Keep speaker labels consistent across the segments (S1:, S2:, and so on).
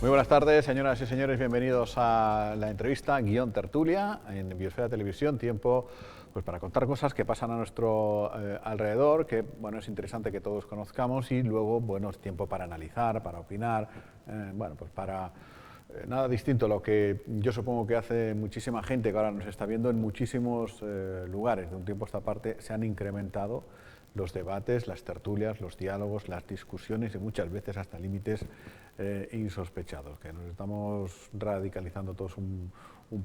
S1: Muy buenas tardes, señoras y señores, bienvenidos a la entrevista Guión Tertulia en Biosfera Televisión, tiempo pues para contar cosas que pasan a nuestro alrededor, que bueno, es interesante que todos conozcamos y luego bueno, es tiempo para analizar, para opinar, bueno, pues para nada distinto a lo que yo supongo que hace muchísima gente que ahora nos está viendo en muchísimos lugares. De un tiempo a esta parte se han incrementado los debates, las tertulias, los diálogos, las discusiones y muchas veces hasta límites insospechados, que nos estamos radicalizando todos un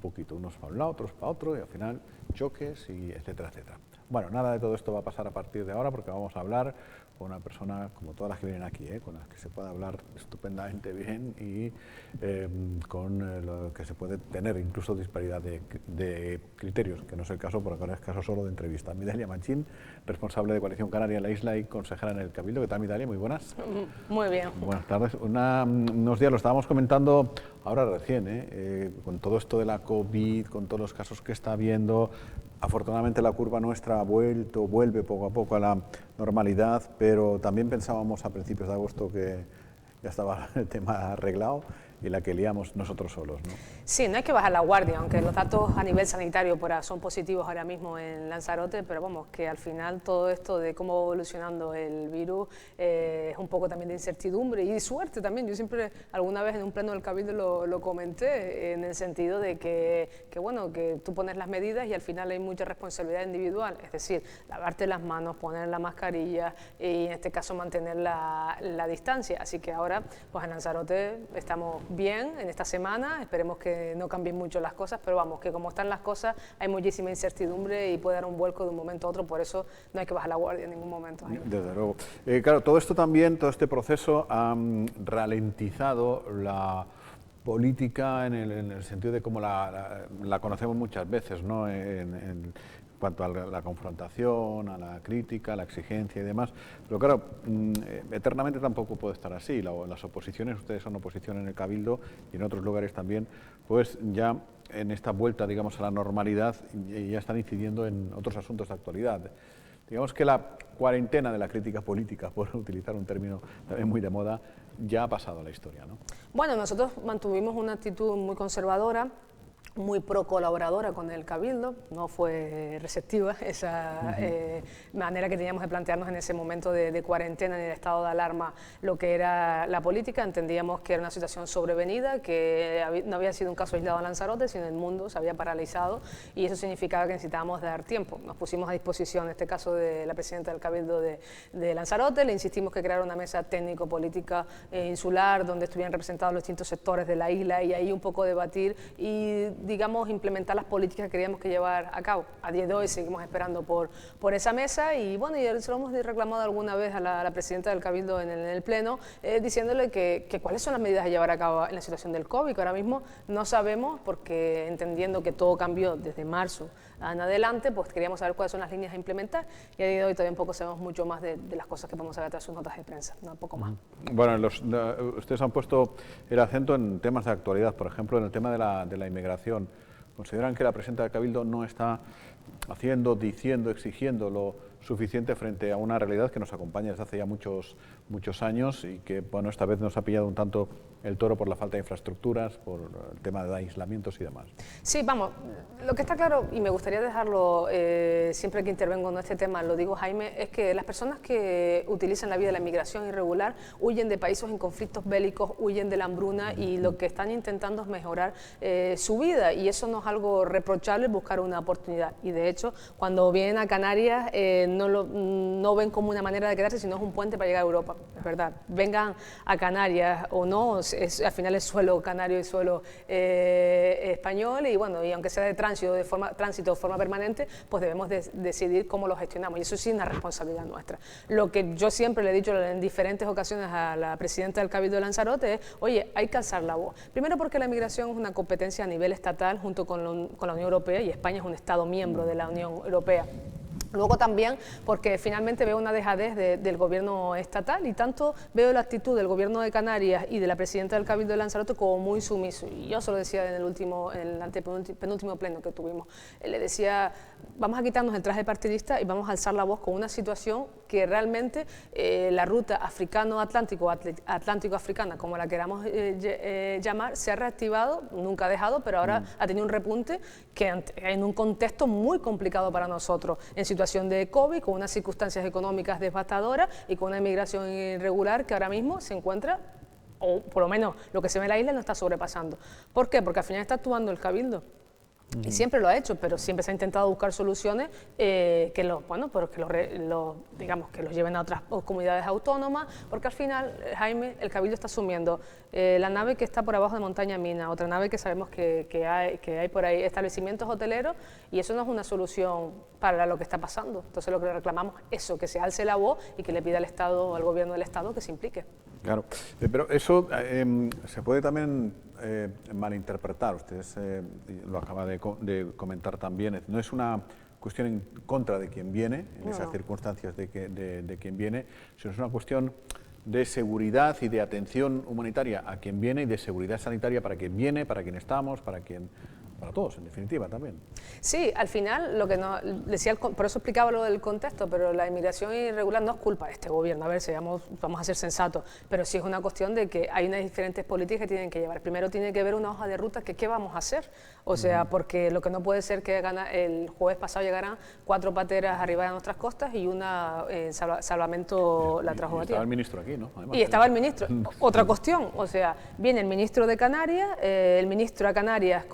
S1: poquito, unos para un lado, otros para otro, y al final choques y etcétera, etcétera. Bueno, nada de todo esto va a pasar a partir de ahora porque vamos a hablar con una persona como todas las que vienen aquí, con las que se puede hablar estupendamente bien y con lo que se puede tener incluso disparidad de criterios, que no es el caso, porque ahora es caso solo de entrevista. Midalia Machín, responsable de Coalición Canaria en la isla y consejera en el Cabildo. ¿Qué tal, Midalia? Muy buenas.
S2: Muy bien.
S1: Buenas tardes. Unos días lo estábamos comentando ahora recién, con todo esto de la COVID, con todos los casos que está habiendo. Afortunadamente la curva nuestra vuelve poco a poco a la normalidad, pero también pensábamos a principios de agosto que ya estaba el tema arreglado y la que liamos nosotros solos, ¿no?
S2: Sí, no hay que bajar la guardia, aunque los datos a nivel sanitario son positivos ahora mismo en Lanzarote, pero vamos, que al final todo esto de cómo va evolucionando el virus es un poco también de incertidumbre y suerte también. Yo siempre, alguna vez en un pleno del Cabildo lo comenté, en el sentido de que bueno, que tú pones las medidas y al final hay mucha responsabilidad individual, es decir, lavarte las manos, poner la mascarilla y en este caso mantener la distancia. Así que ahora, pues en Lanzarote estamos bien en esta semana, esperemos que no cambien mucho las cosas, pero vamos, que como están las cosas hay muchísima incertidumbre y puede dar un vuelco de un momento a otro, por eso no hay que bajar la guardia en ningún momento.
S1: Desde luego. Claro, todo esto también, todo este proceso ha ralentizado la política en el sentido de cómo la conocemos muchas veces, ¿no? En cuanto a la confrontación, a la crítica, a la exigencia y demás. Pero claro, eternamente tampoco puede estar así. Las oposiciones, ustedes son oposición en el Cabildo y en otros lugares también, pues ya en esta vuelta, digamos, a la normalidad ya están incidiendo en otros asuntos de actualidad. Digamos que la cuarentena de la crítica política, por utilizar un término también muy de moda, ya ha pasado a la historia, ¿no?
S2: Bueno, nosotros mantuvimos una actitud muy conservadora, muy pro-colaboradora con el Cabildo, no fue receptiva esa manera que teníamos de plantearnos en ese momento de cuarentena y de estado de alarma lo que era la política. Entendíamos que era una situación sobrevenida, que no había sido un caso aislado en Lanzarote, sino el mundo se había paralizado y eso significaba que necesitábamos dar tiempo. Nos pusimos a disposición, en este caso de la presidenta del Cabildo de Lanzarote, le insistimos que creara una mesa técnico-política insular donde estuvieran representados los distintos sectores de la isla y ahí un poco debatir y digamos, implementar las políticas que queríamos que llevar a cabo. A día de hoy seguimos esperando por esa mesa y bueno, y se lo hemos reclamado alguna vez a la presidenta del Cabildo en el Pleno, diciéndole que cuáles son las medidas a llevar a cabo en la situación del COVID, que ahora mismo no sabemos, porque entendiendo que todo cambió desde marzo en adelante, pues queríamos saber cuáles son las líneas a implementar y a día de hoy todavía un poco sabemos mucho más de las cosas que vamos a ver tras sus notas de prensa, un poco más.
S1: Bueno, ustedes han puesto el acento en temas de actualidad, por ejemplo, en el tema de la inmigración. ¿Consideran que la presidenta del Cabildo no está haciendo, diciendo, exigiendo lo suficiente frente a una realidad que nos acompaña desde hace ya muchos años y que, bueno, esta vez nos ha pillado un tanto el toro por la falta de infraestructuras, por el tema de aislamientos y demás?
S2: Sí, vamos, lo que está claro, y me gustaría dejarlo siempre que intervengo en este tema, lo digo, Jaime, es que las personas que utilizan la vía de la inmigración irregular huyen de países en conflictos bélicos, huyen de la hambruna y lo que están intentando es mejorar su vida y eso no es algo reprochable, buscar una oportunidad. Y de hecho, cuando vienen a Canarias no ven como una manera de quedarse, sino es un puente para llegar a Europa, es verdad. Vengan a Canarias o no, al final es suelo canario y suelo español y bueno, y aunque sea de tránsito de forma permanente, pues debemos decidir cómo lo gestionamos y eso sí es una responsabilidad nuestra. Lo que yo siempre le he dicho en diferentes ocasiones a la presidenta del Cabildo de Lanzarote es, oye, hay que alzar la voz. Primero porque la migración es una competencia a nivel estatal junto con la Unión Europea y España es un Estado miembro de la Unión Europea. Luego también porque finalmente veo una dejadez del gobierno estatal y tanto veo la actitud del gobierno de Canarias y de la presidenta del Cabildo de Lanzarote como muy sumiso. Y yo se lo decía en el antepenúltimo pleno que tuvimos. Le decía, vamos a quitarnos el traje partidista y vamos a alzar la voz con una situación que realmente la ruta africano-atlántico, atlántico-africana, como la queramos llamar, se ha reactivado, nunca ha dejado, pero ahora ha tenido un repunte que en un contexto muy complicado para nosotros, en situación de COVID, con unas circunstancias económicas devastadoras y con una inmigración irregular que ahora mismo se encuentra, o por lo menos lo que se ve en la isla, no está sobrepasando. ¿Por qué? Porque al final está actuando el Cabildo. Y siempre lo ha hecho, pero siempre se ha intentado buscar soluciones digamos, que los lleven a otras comunidades autónomas, porque al final, Jaime, el Cabildo está asumiendo la nave que está por abajo de Montaña Mina, otra nave que sabemos que hay por ahí, establecimientos hoteleros, y eso no es una solución para lo que está pasando. Entonces lo que reclamamos es eso, que se alce la voz y que le pida al Estado, al gobierno del Estado, que se implique.
S1: Claro, pero eso se puede también malinterpretar, usted lo acaba de comentar también, no es una cuestión en contra de quien viene, en esas circunstancias de quien viene, sino es una cuestión de seguridad y de atención humanitaria a quien viene y de seguridad sanitaria para quien viene, para quien estamos, para todos, en definitiva, también.
S2: Sí, al final, lo que no, decía, por eso explicaba lo del contexto, pero la inmigración irregular no es culpa de este gobierno, a ver, vamos a ser sensatos, pero sí es una cuestión de que hay unas diferentes políticas que tienen que llevar. Primero tiene que haber una hoja de ruta que qué vamos a hacer, o sea, porque lo que no puede ser que el jueves pasado llegaran 4 pateras arriba de nuestras costas y una salvamento la trajo a tierra.
S1: Estaba el ministro aquí, ¿no? Además,
S2: y estaba el ministro. Otra cuestión, o sea, viene el ministro de Canarias, el ministro a Canarias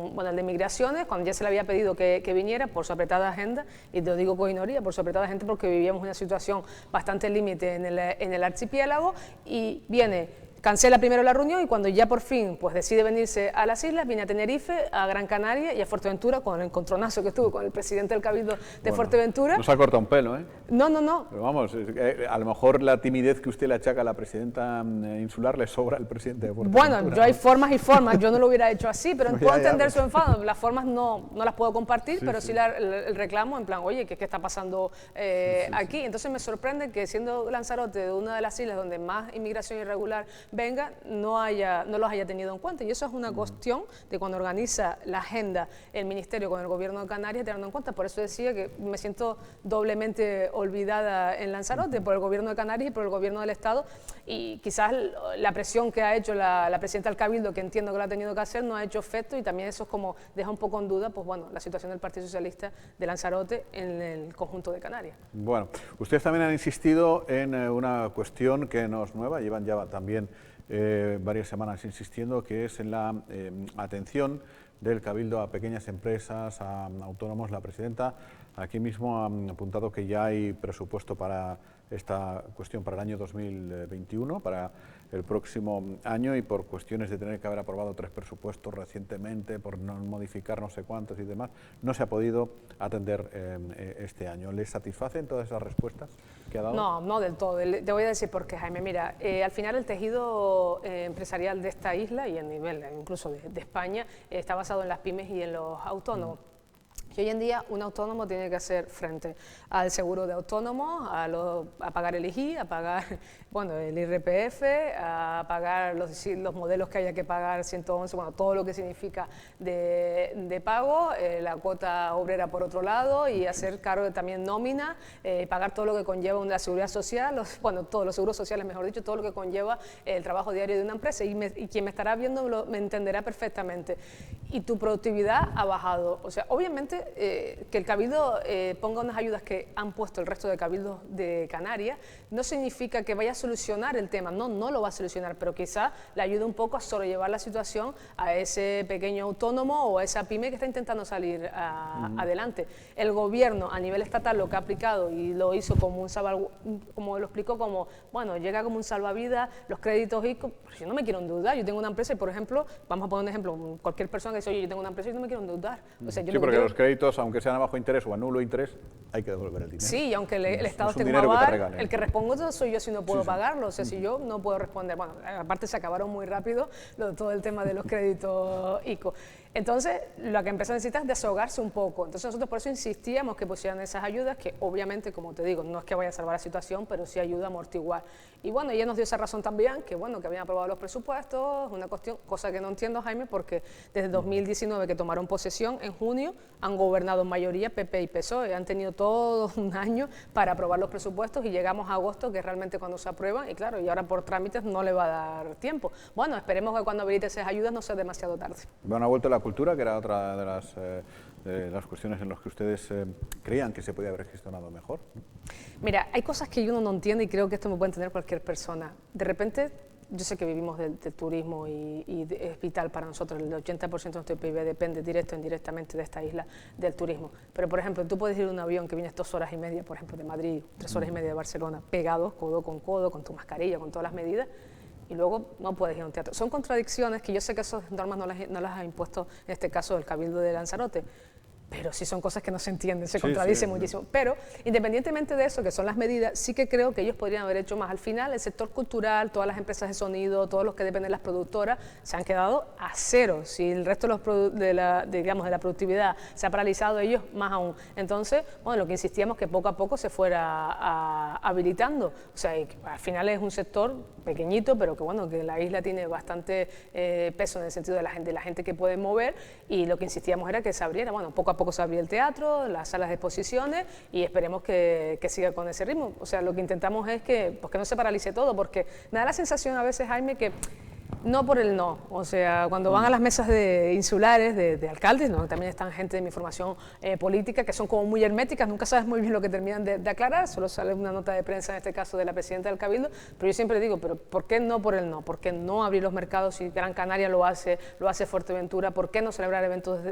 S2: el de Migraciones, cuando ya se le había pedido que viniera por su apretada agenda, y te lo digo con ignoría, por su apretada agenda porque vivíamos una situación bastante límite en el archipiélago, y viene, cancela primero la reunión y cuando ya por fin pues decide venirse a las islas, viene a Tenerife, a Gran Canaria y a Fuerteventura con el encontronazo que estuvo con el presidente del Cabildo de Fuerteventura.
S1: No se ha cortado un pelo, ¿eh?
S2: No, no, no.
S1: Pero vamos, a lo mejor la timidez que usted le achaca a la presidenta insular le sobra al presidente de Fuerteventura.
S2: Bueno, yo hay formas y formas, yo no lo hubiera hecho así, pero puedo entender su enfado. Las formas no las puedo compartir, pero sí el reclamo en plan, oye, ¿qué está pasando aquí? Entonces me sorprende que siendo Lanzarote de una de las islas donde más inmigración irregular venga, no los haya tenido en cuenta. Y eso es una cuestión de cuando organiza la agenda el Ministerio con el Gobierno de Canarias, teniendo en cuenta. Por eso decía que me siento doblemente olvidada en Lanzarote, por el Gobierno de Canarias y por el Gobierno del Estado. Y quizás la presión que ha hecho la presidenta del Cabildo, que entiendo que lo ha tenido que hacer, no ha hecho efecto, y también eso es como deja un poco en duda, pues bueno, la situación del Partido Socialista de Lanzarote en el conjunto de Canarias.
S1: Bueno, ustedes también han insistido en una cuestión que no es nueva, llevan ya también varias semanas insistiendo, que es en la atención del Cabildo a pequeñas empresas, a autónomos. La presidenta aquí mismo ha apuntado que ya hay presupuesto para esta cuestión para el año 2021, para el próximo año, y por cuestiones de tener que haber aprobado 3 presupuestos recientemente, por no modificar no sé cuántos y demás, no se ha podido atender este año. ¿Les satisfacen todas esas respuestas que ha dado?
S2: No, no del todo. Te voy a decir por qué, Jaime. Mira, al final el tejido empresarial de esta isla y a nivel incluso de España está basado en las pymes y en los autónomos. Y hoy en día un autónomo tiene que hacer frente al seguro de autónomo, a pagar el IGI, a pagar el IRPF, a pagar los modelos que haya que pagar, 111, todo lo que significa de pago, la cuota obrera por otro lado, y hacer cargo de también nómina, pagar todo lo que conlleva una seguridad social, todos los seguros sociales, mejor dicho, todo lo que conlleva el trabajo diario de una empresa. Y quien me estará viendo me entenderá perfectamente. Y tu productividad ha bajado. O sea, obviamente que el Cabildo ponga unas ayudas que han puesto el resto de cabildos de Canarias no significa que vaya a solucionar el tema, no lo va a solucionar, pero quizá le ayude un poco a sobrellevar la situación a ese pequeño autónomo o a esa pyme que está intentando salir adelante. El gobierno a nivel estatal lo que ha aplicado, y lo hizo como como lo explicó, como, llega como un salvavidas, los créditos ICO. Yo no me quiero endeudar, yo tengo una empresa y, por ejemplo, vamos a poner un ejemplo, cualquier persona que dice, oye, yo tengo una empresa y no me quiero endeudar. O sea,
S1: sí, porque los créditos, aunque sean a bajo interés o a nulo interés, hay que devolver el dinero.
S2: Sí, y aunque el Estado esté como aval, el que responde soy yo si no puedo pagarlo. O sea, si yo no puedo responder. Bueno, aparte se acabaron muy rápido todo el tema de los créditos ICO. Entonces, lo que empresa necesita es desahogarse un poco. Entonces, nosotros por eso insistíamos que pusieran esas ayudas, que obviamente, como te digo, no es que vaya a salvar la situación, pero sí ayuda a amortiguar. Y bueno, ella nos dio esa razón también, que bueno, que habían aprobado los presupuestos, una cuestión, cosa que no entiendo, Jaime, porque desde 2019 que tomaron posesión, en junio, han gobernado en mayoría PP y PSOE, han tenido todo un año para aprobar los presupuestos y llegamos a agosto, que es realmente cuando se aprueban, y claro, y ahora por trámites no le va a dar tiempo. Bueno, esperemos que cuando habilite esas ayudas no sea demasiado tarde.
S1: Bueno, ha vuelto la cultura, que era otra de las cuestiones en las que ustedes creían que se podía haber gestionado mejor.
S2: Mira, hay cosas que uno no entiende y creo que esto me puede entender cualquier persona. De repente, yo sé que vivimos del turismo y es vital para nosotros, el 80% de nuestro PIB depende directo o indirectamente de esta isla del turismo. Pero, por ejemplo, tú puedes ir en un avión que vienes 2 horas y media, por ejemplo, de Madrid, 3 horas y media de Barcelona, pegados, codo, con tu mascarilla, con todas las medidas, y luego no puedes ir a un teatro. Son contradicciones que yo sé que esas normas no las ha impuesto, en este caso, el Cabildo de Lanzarote, pero sí son cosas que no se entienden, se contradicen muchísimo. Pero independientemente de eso, que son las medidas, sí que creo que ellos podrían haber hecho más. Al final, el sector cultural, todas las empresas de sonido, todos los que dependen de las productoras, se han quedado a cero. Si el resto de la productividad se ha paralizado, ellos más aún. Entonces, bueno, lo que insistíamos que poco a poco se fuera habilitando. O sea, al final es un sector pequeñito, pero que bueno, que la isla tiene bastante peso en el sentido de la gente que puede mover, y lo que insistíamos era que se abriera, bueno, poco a poco se abrió el teatro, las salas de exposiciones, y esperemos que siga con ese ritmo. O sea, lo que intentamos es que no se paralice todo, porque me da la sensación a veces, Jaime, que no por el no, o sea, cuando van a las mesas insulares de alcaldes, ¿no? También están gente de mi formación política que son como muy herméticas, nunca sabes muy bien lo que terminan de aclarar, solo sale una nota de prensa en este caso de la presidenta del Cabildo, pero yo siempre digo, pero ¿por qué no por el no? ¿Por qué no abrir los mercados si Gran Canaria lo hace Fuerteventura? ¿Por qué no celebrar eventos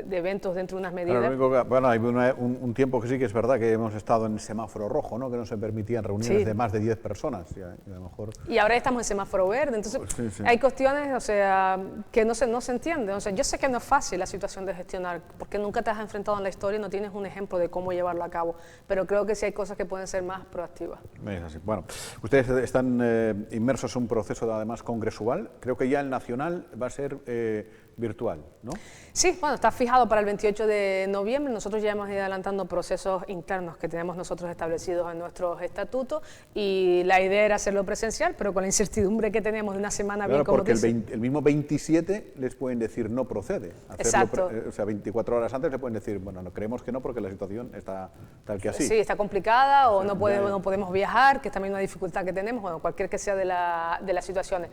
S2: dentro de unas medidas?
S1: Claro, bueno, hay un tiempo que sí que es verdad que hemos estado en semáforo rojo, ¿no? Que no se permitían reuniones de más de 10 personas. Y a lo mejor...
S2: y ahora estamos en semáforo verde, entonces
S1: pues
S2: hay cuestiones, o sea, que no se entienden. O sea, yo sé que no es fácil la situación de gestionar, porque nunca te has enfrentado en la historia y no tienes un ejemplo de cómo llevarlo a cabo, pero creo que sí hay cosas que pueden ser más proactivas.
S1: Es así. Bueno, ustedes están inmersos en un proceso además congresual, creo que ya el nacional va a ser virtual, ¿no?
S2: Sí, bueno, está fijado para el 28 de noviembre, nosotros ya hemos ido adelantando procesos internos que tenemos nosotros establecidos en nuestros estatutos, y la idea era hacerlo presencial, pero con la incertidumbre que tenemos de una semana
S1: claro,
S2: bien como
S1: porque el mismo 27 les pueden decir no procede.
S2: Exacto.
S1: O sea, 24 horas antes le pueden decir, bueno, no creemos que no porque la situación está tal que así.
S2: Sí, está complicada, o no podemos viajar, que es también una dificultad que tenemos, bueno, cualquier que sea de las situaciones.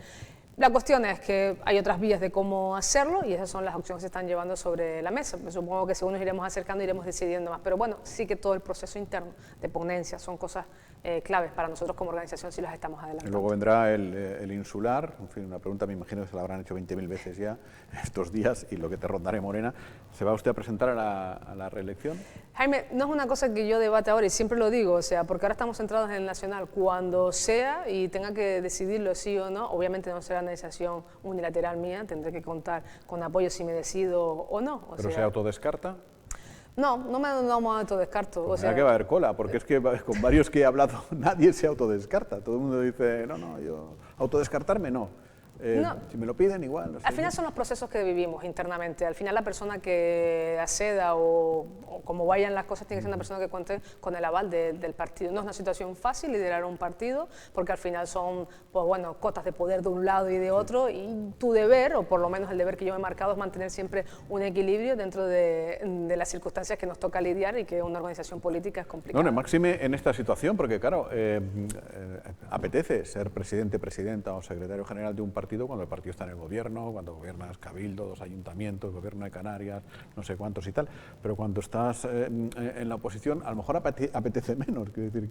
S2: La cuestión es que hay otras vías de cómo hacerlo, y esas son las opciones que se están llevando sobre la mesa. Me supongo que según nos iremos acercando iremos decidiendo más, pero bueno, sí que todo el proceso interno de ponencia son cosas claves para nosotros como organización si las estamos adelantando.
S1: Y luego vendrá el insular, en fin, una pregunta me imagino que se la habrán hecho 20.000 veces ya estos días, y lo que te rondaré, Morena. ¿Se va usted a presentar a la reelección?
S2: Jaime, no es una cosa que yo debate ahora, y siempre lo digo, o sea, porque ahora estamos centrados en el nacional. Cuando sea y tenga que decidirlo sí o no, obviamente no será una decisión unilateral mía, tendré que contar con apoyo si me decido o no.
S1: ¿Pero se autodescarta?
S2: No me autodescarto.
S1: Pues que va a haber cola, porque es que con varios que he hablado nadie se autodescarta. Todo el mundo dice, no, yo autodescartarme no. Si me lo piden, igual. No sé.
S2: Al final son los procesos que vivimos internamente. Al final la persona que acceda o como vayan las cosas tiene que ser una persona que cuente con el aval del partido. No es una situación fácil liderar un partido, porque al final son, pues bueno, cotas de poder de un lado y de otro, y tu deber, o por lo menos el deber que yo me he marcado, es mantener siempre un equilibrio dentro de las circunstancias que nos toca lidiar y que una organización política es complicada.
S1: No, máxime en esta situación, porque claro, apetece ser presidente, presidenta o secretario general de un partido cuando el partido está en el gobierno, cuando gobiernas Cabildo, 2 ayuntamientos, gobierno de Canarias, no sé cuántos y tal, pero cuando estás en la oposición a lo mejor apetece menos. Quiero decir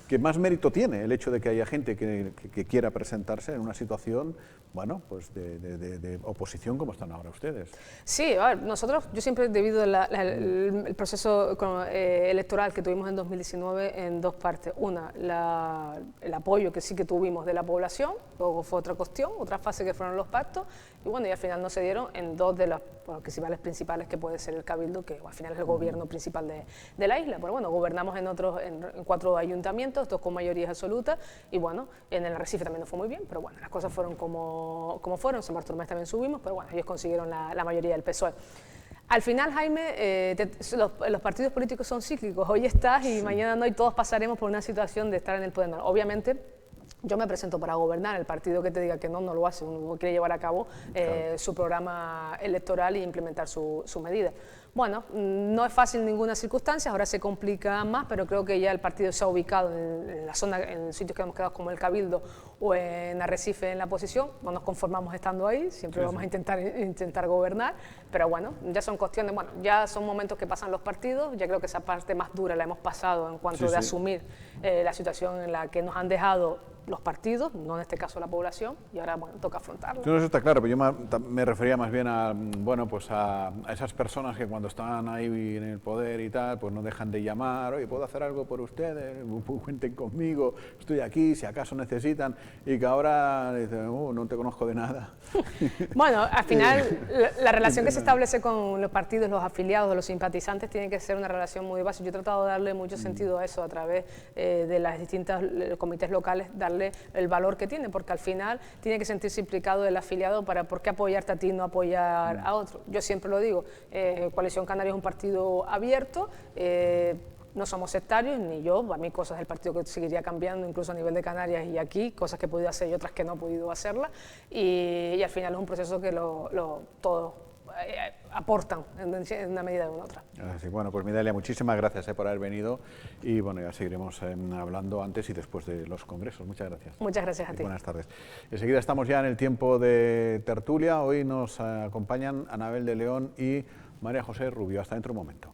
S1: que más mérito tiene el hecho de que haya gente que quiera presentarse en una situación, bueno, pues de oposición como están ahora ustedes.
S2: Sí, a ver, nosotros, yo siempre he dividido el proceso electoral que tuvimos en 2019 en 2 partes. Una, el apoyo que sí que tuvimos de la población, luego fue otra cuestión, otra fase que fueron los pactos, y bueno, y al final no se dieron en 2 de las principales que puede ser el Cabildo, que al final es el gobierno principal de la isla. Pero bueno, gobernamos en 4 ayuntamientos, ayuntamientos, 2 con mayorías absolutas, y bueno, en el Arrecife también nos fue muy bien, pero bueno, las cosas fueron como fueron. En San Bartolomé también subimos, pero bueno, ellos consiguieron la mayoría del PSOE. Al final, Jaime, los partidos políticos son cíclicos. Hoy estás y mañana no, y todos pasaremos por una situación de estar en el poder. Obviamente, yo me presento para gobernar. El partido que te diga que no, no lo hace. Uno quiere llevar a cabo su programa electoral e implementar su medida. Bueno, no es fácil en ninguna circunstancia, ahora se complica más, pero creo que ya el partido se ha ubicado en la zona, en sitios que hemos quedado como el Cabildo o en Arrecife en la posición. No nos conformamos estando ahí, siempre vamos a intentar gobernar, pero bueno, ya son cuestiones, bueno, ya son momentos que pasan los partidos, ya creo que esa parte más dura la hemos pasado en cuanto de asumir la situación en la que nos han dejado los partidos, no en este caso la población, y ahora bueno, toca afrontarlo.
S1: Eso está claro, pero yo me refería más bien a, bueno, pues a esas personas que cuando están ahí en el poder y tal, pues no dejan de llamar, oye, ¿puedo hacer algo por ustedes? Cuenten conmigo, estoy aquí, si acaso necesitan, y que ahora dicen, no te conozco de nada.
S2: Bueno, al final la relación que se establece con los partidos, los afiliados, los simpatizantes, tiene que ser una relación muy básica. Yo he tratado de darle mucho sentido a eso a través de las distintas comités locales, darle el valor que tiene, porque al final tiene que sentirse implicado el afiliado para por qué apoyarte a ti y no apoyar a otro. Yo siempre lo digo, Coalición Canaria es un partido abierto, no somos sectarios, ni yo, a mí cosas del partido que seguiría cambiando, incluso a nivel de Canarias y aquí, cosas que he podido hacer y otras que no he podido hacerlas, y al final es un proceso que todos aportan en una medida u otra.
S1: Así, bueno, pues Midalia, muchísimas gracias por haber venido y bueno, ya seguiremos hablando antes y después de los congresos. Muchas gracias.
S2: Muchas gracias a ti.
S1: Buenas tardes. Enseguida estamos ya en el tiempo de tertulia. Hoy nos acompañan Anabel de León y María José Rubio. Hasta dentro de un momento.